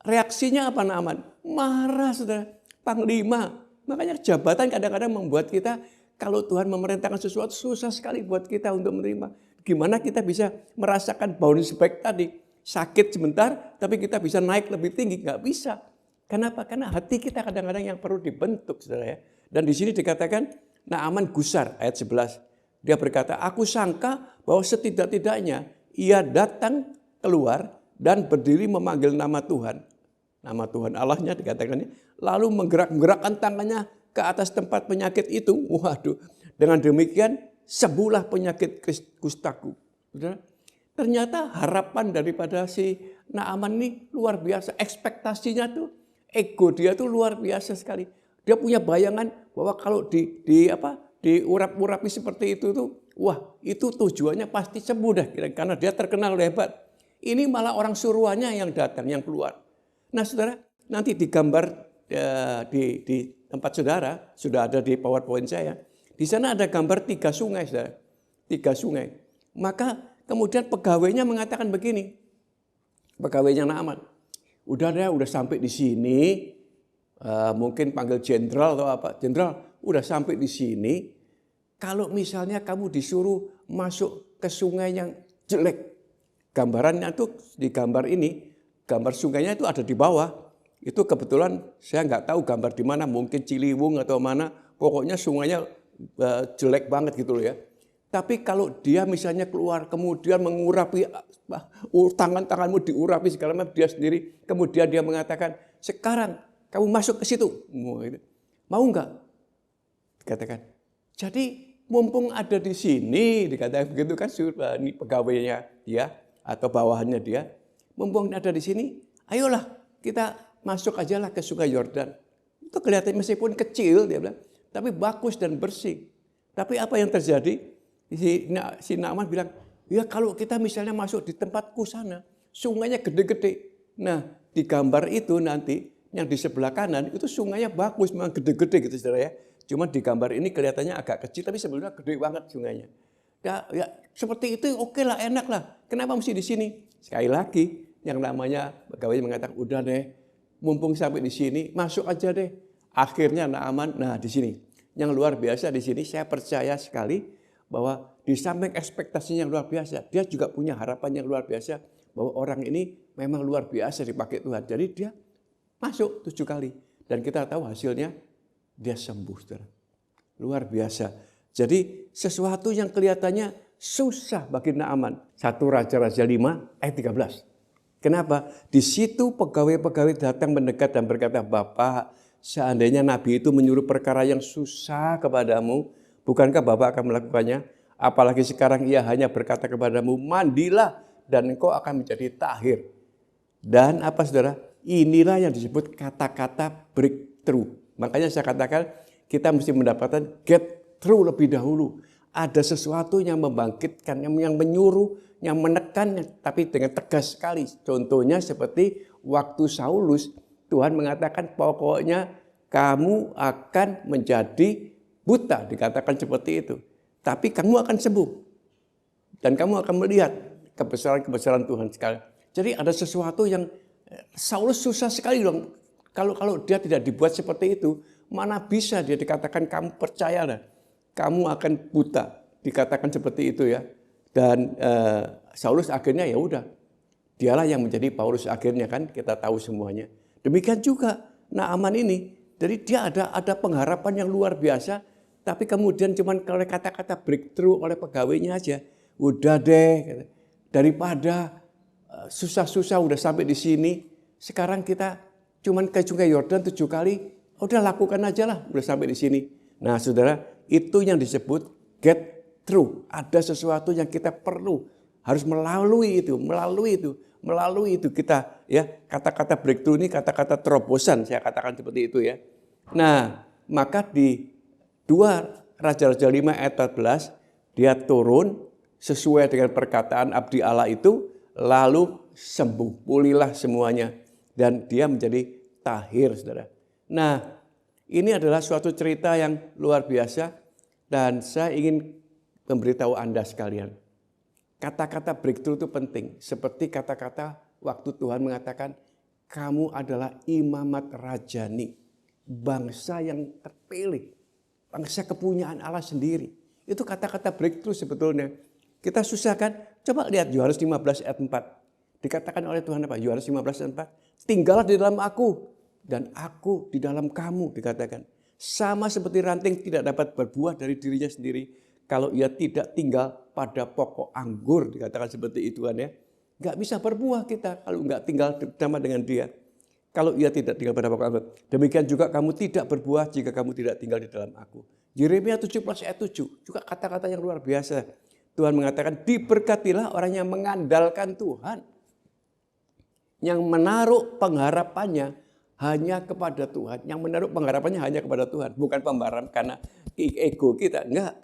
S4: Reaksinya apa Naaman? Marah, saudara. Panglima. Makanya jabatan kadang-kadang membuat kita, kalau Tuhan memerintahkan sesuatu, susah sekali buat kita untuk menerima. Gimana kita bisa merasakan bounce back tadi? Sakit sebentar, tapi kita bisa naik lebih tinggi. Nggak bisa. Kenapa? Karena hati kita kadang-kadang yang perlu dibentuk, saudara ya. Dan di sini dikatakan, Naaman gusar, ayat 11. Dia berkata, aku sangka bahwa setidak-tidaknya ia datang keluar dan berdiri memanggil nama Tuhan. Nama Tuhan Allahnya dikatakannya. Lalu menggerak-gerakkan tangannya ke atas tempat penyakit itu. Waduh, dengan demikian sembuhlah penyakit kustaku. Ternyata harapan daripada si Naaman ini luar biasa. Ekspektasinya tuh, ego dia tuh luar biasa sekali. Dia punya bayangan bahwa kalau diurap-urapi seperti itu tuh, wah itu tujuannya pasti sembuh dah. Karena dia terkenal hebat. Ini malah orang suruhannya yang datang, yang keluar. Nah saudara, nanti digambar di tempat saudara, sudah ada di PowerPoint saya. Di sana ada gambar 3 sungai, saudara. 3 sungai. Maka kemudian pegawainya mengatakan begini. Pegawainya Naaman. Udah sampai di sini. Mungkin panggil jenderal atau apa. Jenderal, udah sampai di sini. Kalau misalnya kamu disuruh masuk ke sungai yang jelek. Gambarannya tuh di gambar ini, gambar sungainya itu ada di bawah. Itu kebetulan saya nggak tahu gambar di mana, mungkin Ciliwung atau mana. Pokoknya sungainya jelek banget gitu loh ya. Tapi kalau dia misalnya keluar kemudian mengurapi, tangan-tanganmu diurapi segala macam, dia sendiri. Kemudian dia mengatakan, sekarang kamu masuk ke situ. Mau nggak? Dikatakan. Jadi mumpung ada di sini, dikatakan begitu kan, ini pegawainya dia atau bawahannya dia, mumpung ada di sini, ayolah kita masuk aja lah ke sungai Yordan. Itu kelihatan meskipun kecil dia bilang, tapi bagus dan bersih. Tapi apa yang terjadi? Si Naaman bilang, ya kalau kita misalnya masuk di tempatku sana, sungainya gede-gede. Nah di gambar itu nanti yang di sebelah kanan itu sungainya bagus, memang gede-gede gitu saudara ya. Cuma di gambar ini kelihatannya agak kecil, tapi sebelumnya gede banget sungainya. Ya seperti itu oke lah, enak lah. Kenapa mesti di sini? Sekali lagi yang namanya pegawai mengatakan, udah deh, mumpung sampai di sini, masuk aja deh. Akhirnya Naaman, nah di sini. Yang luar biasa di sini saya percaya sekali bahwa di samping ekspektasinya yang luar biasa, dia juga punya harapan yang luar biasa bahwa orang ini memang luar biasa dipakai Tuhan. Jadi dia masuk 7 kali. Dan kita tahu hasilnya, dia sembuh. Saudara. Luar biasa. Jadi sesuatu yang kelihatannya susah bagi Naaman. 1 Raja-Raja 5 ayat 13. Kenapa? Di situ pegawai-pegawai datang mendekat dan berkata, Bapak, seandainya Nabi itu menyuruh perkara yang susah kepadamu, bukankah Bapak akan melakukannya? Apalagi sekarang ia hanya berkata kepadamu, mandilah dan engkau akan menjadi tahir. Dan apa saudara? Inilah yang disebut kata-kata breakthrough. Makanya saya katakan kita mesti mendapatkan get through lebih dahulu. Ada sesuatu yang membangkitkan, yang menyuruh, yang menekan, tapi dengan tegas sekali. Contohnya seperti waktu Saulus, Tuhan mengatakan pokoknya kamu akan menjadi buta, dikatakan seperti itu. Tapi kamu akan sembuh. Dan kamu akan melihat kebesaran-kebesaran Tuhan sekali. Jadi ada sesuatu yang Saulus susah sekali dong. Kalau dia tidak dibuat seperti itu, mana bisa dia dikatakan kamu percayalah. Kamu akan buta, dikatakan seperti itu ya. Dan Saulus akhirnya ya udah, dialah yang menjadi Paulus akhirnya kan, kita tahu semuanya. Demikian juga Naaman ini, jadi dia ada pengharapan yang luar biasa, tapi kemudian cuman oleh kata-kata breakthrough oleh pegawainya aja, udah deh. daripada susah-susah udah sampai di sini, sekarang kita cuman ke Sungai Yordan 7 kali, udah lakukan aja lah, udah sampai di sini. Nah saudara, itu yang disebut get through. Ada sesuatu yang kita perlu, harus melalui itu kita ya, kata-kata breakthrough ini kata-kata terobosan, saya katakan seperti itu ya. Nah, maka di 2 Raja-Raja 5 ayat 14, dia turun sesuai dengan perkataan abdi Allah itu, lalu sembuh, pulihlah semuanya, dan dia menjadi tahir, saudara. Nah, ini adalah suatu cerita yang luar biasa, dan saya ingin memberitahu Anda sekalian. Kata-kata breakthrough itu penting, seperti kata-kata waktu Tuhan mengatakan, kamu adalah imamat rajani, bangsa yang terpilih, bangsa kepunyaan Allah sendiri. Itu kata-kata breakthrough sebetulnya. Kita susah kan? Coba lihat Yohanes 15 ayat 4. Dikatakan oleh Tuhan apa? Yohanes 15 ayat 4. Tinggallah di dalam aku dan aku di dalam kamu, dikatakan. Sama seperti ranting tidak dapat berbuah dari dirinya sendiri kalau ia tidak tinggal pada pokok anggur, dikatakan seperti itu kan ya. Gak bisa berbuah kita kalau nggak tinggal bersama dengan dia. Kalau ia tidak tinggal pada pokok anggur. Demikian juga kamu tidak berbuah jika kamu tidak tinggal di dalam aku. Yeremia 17 ayat 7 juga kata-kata yang luar biasa. Tuhan mengatakan diberkatilah orang yang mengandalkan Tuhan. Yang menaruh pengharapannya hanya kepada Tuhan. Yang menaruh pengharapannya hanya kepada Tuhan. Bukan pengharapan karena ego kita, enggak.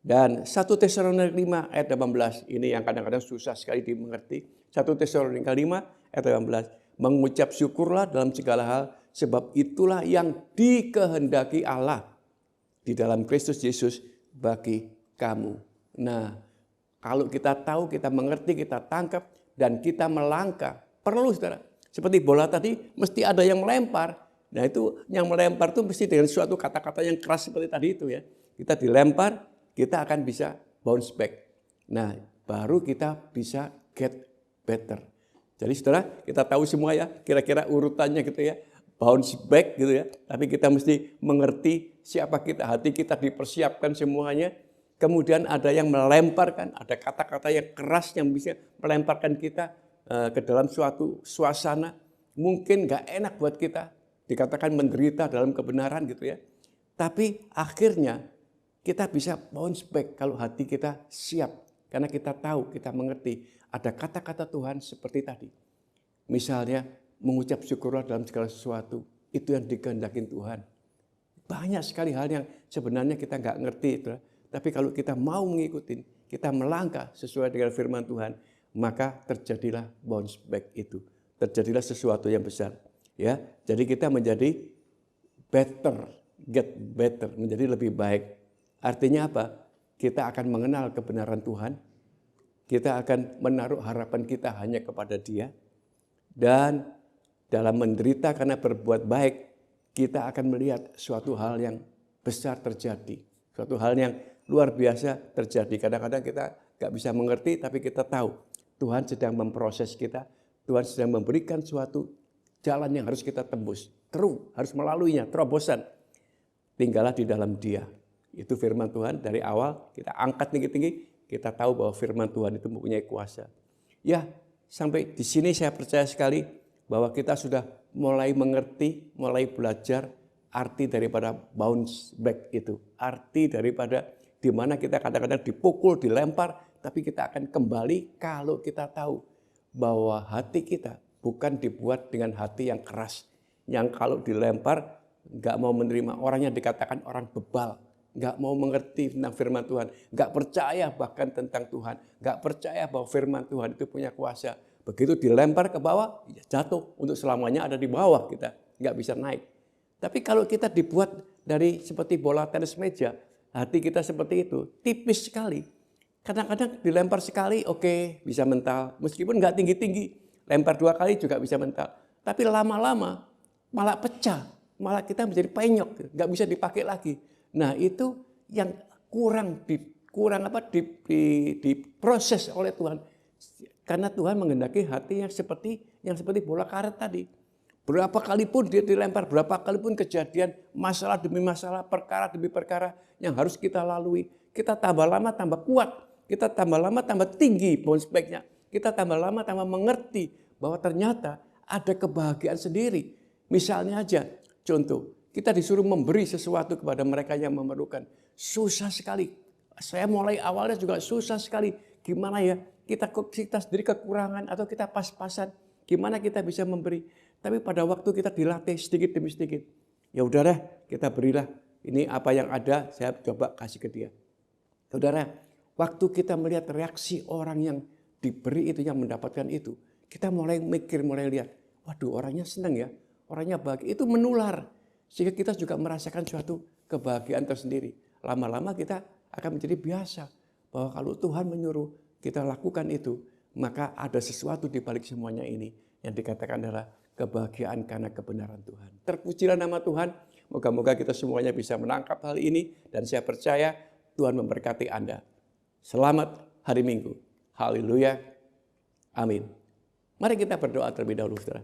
S4: Dan 1 Tesalonika 5 ayat 18, ini yang kadang-kadang susah sekali dimengerti. 1 Tesalonika 5 ayat 18. Mengucap syukurlah dalam segala hal, sebab itulah yang dikehendaki Allah di dalam Kristus Yesus bagi kamu. Nah, kalau kita tahu, kita mengerti, kita tangkap, dan kita melangkah, perlu saudara. Seperti bola tadi, mesti ada yang melempar. Nah itu, yang melempar itu mesti dengan suatu kata-kata yang keras seperti tadi itu ya. Kita dilempar, kita akan bisa bounce back. Nah, baru kita bisa get better. Jadi saudara, kita tahu semua ya, kira-kira urutannya gitu ya. Bounce back gitu ya. Tapi kita mesti mengerti siapa kita, hati kita dipersiapkan semuanya. Kemudian ada yang melemparkan, ada kata-kata yang keras yang bisa melemparkan kita ke dalam suatu suasana. Mungkin gak enak buat kita, dikatakan menderita dalam kebenaran gitu ya. Tapi akhirnya kita bisa bounce back kalau hati kita siap. Karena kita tahu, kita mengerti ada kata-kata Tuhan seperti tadi. Misalnya mengucap syukurlah dalam segala sesuatu, itu yang dikehendaki Tuhan. Banyak sekali hal yang sebenarnya kita gak ngerti itu. Tapi kalau kita mau mengikuti, kita melangkah sesuai dengan firman Tuhan, maka terjadilah bounce back itu. Terjadilah sesuatu yang besar. Ya, jadi kita menjadi better, get better, menjadi lebih baik. Artinya apa? Kita akan mengenal kebenaran Tuhan. Kita akan menaruh harapan kita hanya kepada Dia. Dan dalam menderita karena berbuat baik, kita akan melihat suatu hal yang besar terjadi. Suatu hal yang luar biasa terjadi. Kadang-kadang kita gak bisa mengerti, tapi kita tahu Tuhan sedang memproses kita. Tuhan sedang memberikan suatu jalan yang harus kita tembus. Harus melaluinya, terobosan. Tinggallah di dalam Dia. Itu firman Tuhan dari awal, kita angkat tinggi-tinggi, kita tahu bahwa firman Tuhan itu mempunyai kuasa. Ya, sampai di sini saya percaya sekali bahwa kita sudah mulai mengerti, mulai belajar arti daripada bounce back itu. Arti daripada di mana kita kadang-kadang dipukul, dilempar, tapi kita akan kembali kalau kita tahu bahwa hati kita bukan dibuat dengan hati yang keras. Yang kalau dilempar, nggak mau menerima, orang yang dikatakan orang bebal, nggak mau mengerti tentang firman Tuhan, nggak percaya bahkan tentang Tuhan, nggak percaya bahwa firman Tuhan itu punya kuasa. Begitu dilempar ke bawah, ya jatuh, untuk selamanya ada di bawah kita, nggak bisa naik. Tapi kalau kita dibuat dari seperti bola tenis meja, hati kita seperti itu, tipis sekali. Kadang-kadang dilempar sekali, oke, bisa mental. Meskipun nggak tinggi-tinggi, lempar 2 kali juga bisa mental. Tapi lama-lama malah pecah, malah kita menjadi penyok, nggak bisa dipakai lagi. Nah itu yang kurang diproses oleh Tuhan. Karena Tuhan menghendaki hati yang seperti bola karet tadi. Berapa kali pun dia dilempar, berapa kali pun kejadian, masalah demi masalah, perkara demi perkara yang harus kita lalui. Kita tambah lama tambah kuat. kita tambah lama tambah tinggi bounce back-nya. Kita tambah lama tambah mengerti bahwa ternyata ada kebahagiaan sendiri. Misalnya aja, contoh, kita disuruh memberi sesuatu kepada mereka yang memerlukan. Susah sekali. Saya mulai awalnya juga susah sekali. Gimana ya, kita sendiri kekurangan atau kita pas-pasan. Gimana kita bisa memberi. Tapi pada waktu kita dilatih sedikit demi sedikit. Ya udah deh, kita berilah. Ini apa yang ada, saya coba kasih ke dia. Saudara, waktu kita melihat reaksi orang yang diberi itu, yang mendapatkan itu, kita mulai mikir, mulai lihat, waduh orangnya senang ya, orangnya bahagia, itu menular. Sehingga kita juga merasakan suatu kebahagiaan tersendiri. Lama-lama kita akan menjadi biasa, bahwa kalau Tuhan menyuruh kita lakukan itu, maka ada sesuatu di balik semuanya ini, yang dikatakan adalah kebahagiaan karena kebenaran Tuhan. Terpujilah nama Tuhan, moga-moga kita semuanya bisa menangkap hal ini, dan saya percaya Tuhan memberkati Anda. Selamat hari Minggu. Haleluya. Amin. Mari kita berdoa terlebih dahulu, saudara.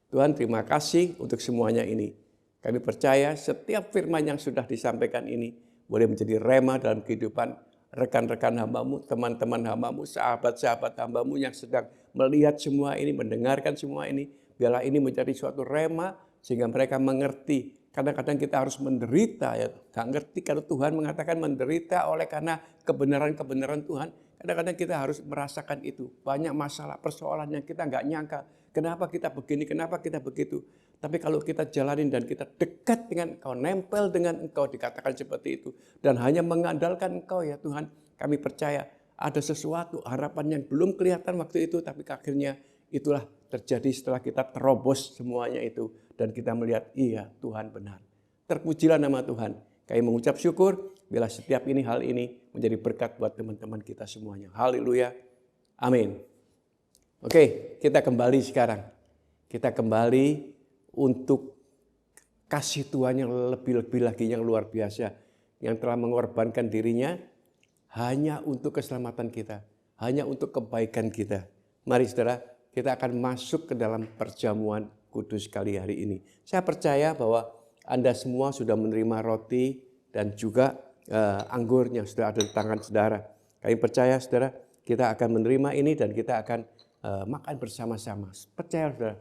S4: Tuhan, terima kasih untuk semuanya ini. Kami percaya setiap firman yang sudah disampaikan ini boleh menjadi rema dalam kehidupan rekan-rekan hamba-Mu, teman-teman hamba-Mu, sahabat-sahabat hamba-Mu yang sedang melihat semua ini, mendengarkan semua ini. Biarlah ini menjadi suatu rema sehingga mereka mengerti. Kadang-kadang kita harus menderita, ya. Gak ngerti kalau Tuhan mengatakan menderita oleh karena kebenaran-kebenaran Tuhan. Kadang-kadang kita harus merasakan itu. Banyak masalah, persoalan yang kita nggak nyangka. Kenapa kita begini, kenapa kita begitu. Tapi kalau kita jalanin dan kita dekat dengan Engkau, nempel dengan Engkau, dikatakan seperti itu. Dan hanya mengandalkan Engkau ya Tuhan, kami percaya ada sesuatu, harapan yang belum kelihatan waktu itu. Tapi akhirnya itulah terjadi setelah kita terobos semuanya itu. Dan kita melihat, iya Tuhan benar. Terpujilah nama Tuhan. Kami mengucap syukur bila setiap hal ini menjadi berkat buat teman-teman kita semuanya. Haleluya. Amin. Oke, kita kembali sekarang. Kita kembali untuk kasih Tuhan yang lebih-lebih lagi, yang luar biasa. Yang telah mengorbankan dirinya hanya untuk keselamatan kita. Hanya untuk kebaikan kita. Mari saudara, kita akan masuk ke dalam perjamuan kudus kali hari ini. Saya percaya bahwa Anda semua sudah menerima roti dan juga anggur yang sudah ada di tangan saudara. Kami percaya saudara, kita akan menerima ini dan kita akan makan bersama-sama. Percaya saudara,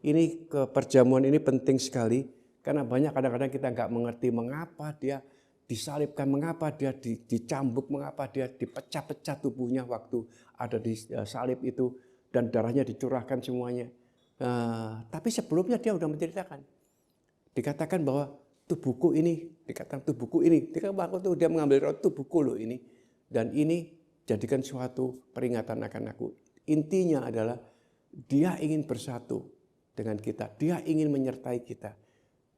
S4: ini perjamuan ini penting sekali karena banyak kadang-kadang kita nggak mengerti mengapa dia disalibkan, mengapa dia dicambuk, mengapa dia dipecah-pecah tubuhnya waktu ada di salib itu dan darahnya dicurahkan semuanya. Tapi sebelumnya dia sudah menceritakan. Dikatakan bahwa tubuhku ini, waktu itu dia mengambil roti, tubuhku loh ini. Dan ini jadikan suatu peringatan akan aku. Intinya adalah dia ingin bersatu dengan kita. Dia ingin menyertai kita.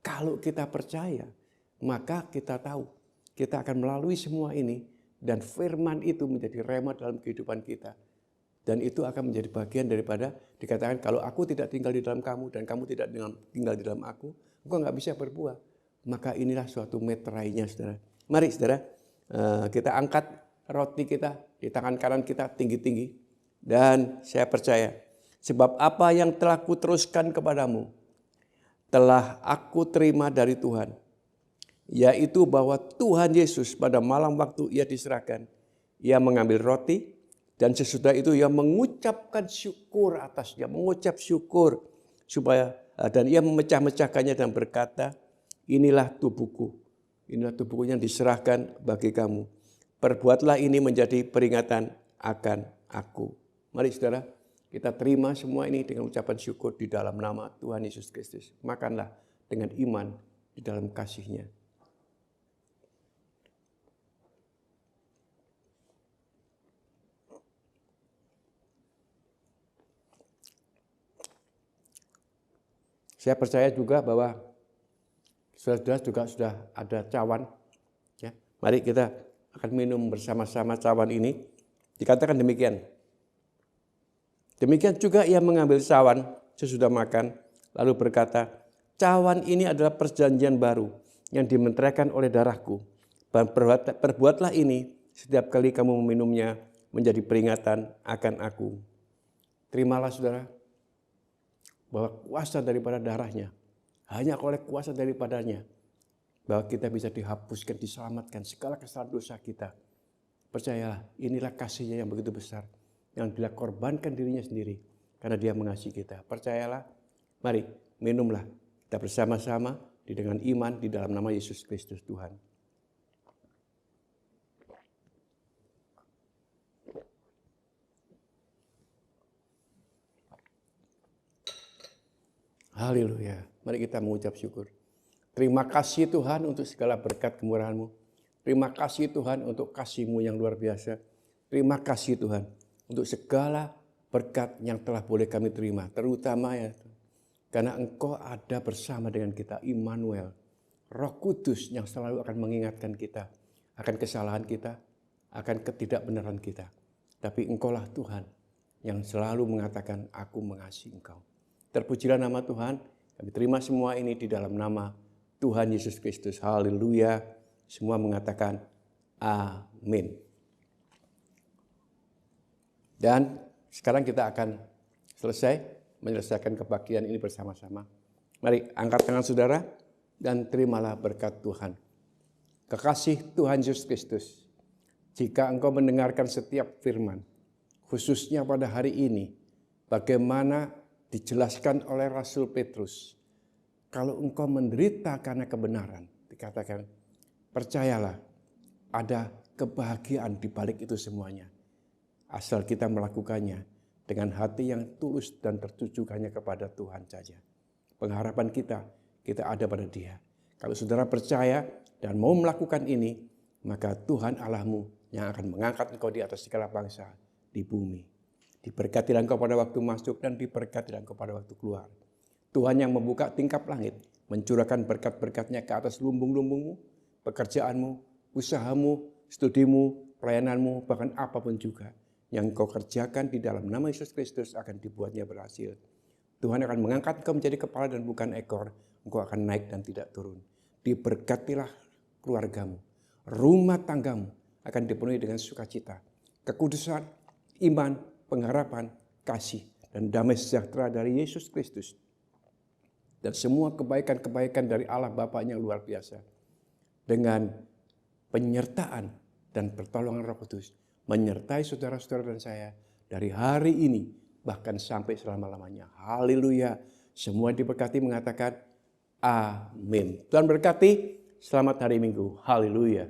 S4: Kalau kita percaya, maka kita tahu kita akan melalui semua ini. Dan firman itu menjadi rema dalam kehidupan kita. Dan itu akan menjadi bagian daripada dikatakan kalau aku tidak tinggal di dalam kamu dan kamu tidak tinggal di dalam aku, engkau nggak bisa berbuah. Maka inilah suatu meterainya saudara. Mari saudara, kita angkat roti kita di tangan kanan kita tinggi-tinggi. Dan saya percaya, sebab apa yang telah kuteruskan kepadamu, telah aku terima dari Tuhan. Yaitu bahwa Tuhan Yesus pada malam waktu ia diserahkan, ia mengambil roti, dan sesudah itu ia mengucapkan syukur atasnya, mengucap syukur supaya dan ia memecah-mecahkannya dan berkata, inilah tubuhku yang diserahkan bagi kamu. Perbuatlah ini menjadi peringatan akan aku. Mari saudara, kita terima semua ini dengan ucapan syukur di dalam nama Tuhan Yesus Kristus. Makanlah dengan iman di dalam kasih-Nya. Saya percaya juga bahwa saudara juga sudah ada cawan. Ya, mari kita akan minum bersama-sama cawan ini. Dikatakan demikian. Demikian juga ia mengambil cawan sesudah makan, lalu berkata, cawan ini adalah perjanjian baru yang dimeteraikan oleh darahku. Dan perbuatlah ini setiap kali kamu meminumnya menjadi peringatan akan aku. Terimalah saudara, bahwa kuasa daripada darahnya, hanya oleh kuasa daripadanya, bahwa kita bisa dihapuskan, diselamatkan segala kesalahan dosa kita. Percayalah, inilah kasihnya yang begitu besar. Yang dia korbankan dirinya sendiri karena dia mengasihi kita. Percayalah, mari minumlah kita bersama-sama dengan iman di dalam nama Yesus Kristus Tuhan. Haleluya. Mari kita mengucap syukur. Terima kasih Tuhan untuk segala berkat kemurahan-Mu. Terima kasih Tuhan untuk kasih-Mu yang luar biasa. Terima kasih Tuhan untuk segala berkat yang telah boleh kami terima. Terutama ya Tuhan, karena Engkau ada bersama dengan kita, Immanuel. Roh Kudus yang selalu akan mengingatkan kita akan kesalahan kita, akan ketidakbenaran kita. Tapi Engkaulah Tuhan yang selalu mengatakan, aku mengasihi Engkau. Terpujilah nama Tuhan. Kami terima semua ini di dalam nama Tuhan Yesus Kristus. Haleluya. Semua mengatakan amin. Dan sekarang kita akan selesai menyelesaikan kebaktian ini bersama-sama. Mari angkat tangan saudara dan terimalah berkat Tuhan. Kekasih Tuhan Yesus Kristus, jika engkau mendengarkan setiap firman, khususnya pada hari ini, bagaimana dijelaskan oleh Rasul Petrus, kalau engkau menderita karena kebenaran, dikatakan, percayalah, ada kebahagiaan di balik itu semuanya. Asal kita melakukannya dengan hati yang tulus dan tertuju hanya kepada Tuhan saja. Pengharapan kita ada pada Dia. Kalau saudara percaya dan mau melakukan ini, maka Tuhan Allahmu yang akan mengangkat engkau di atas segala bangsa di bumi. Diberkatilah engkau pada waktu masuk dan diberkatilah engkau pada waktu keluar. Tuhan yang membuka tingkap langit, mencurahkan berkat-berkatnya ke atas lumbung-lumbungmu, pekerjaanmu, usahamu, studimu, pelayananmu, bahkan apapun juga yang kau kerjakan di dalam nama Yesus Kristus akan dibuatnya berhasil. Tuhan akan mengangkat engkau menjadi kepala dan bukan ekor. Engkau akan naik dan tidak turun. Diberkatilah keluargamu. Rumah tanggamu akan dipenuhi dengan sukacita, kekudusan, iman, pengharapan, kasih, dan damai sejahtera dari Yesus Kristus. Dan semua kebaikan-kebaikan dari Allah Bapaknya luar biasa. Dengan penyertaan dan pertolongan Roh Kudus menyertai saudara-saudara dan saya dari hari ini bahkan sampai selama-lamanya. Haleluya. Semua diberkati mengatakan amin. Tuhan berkati. Selamat hari Minggu. Haleluya.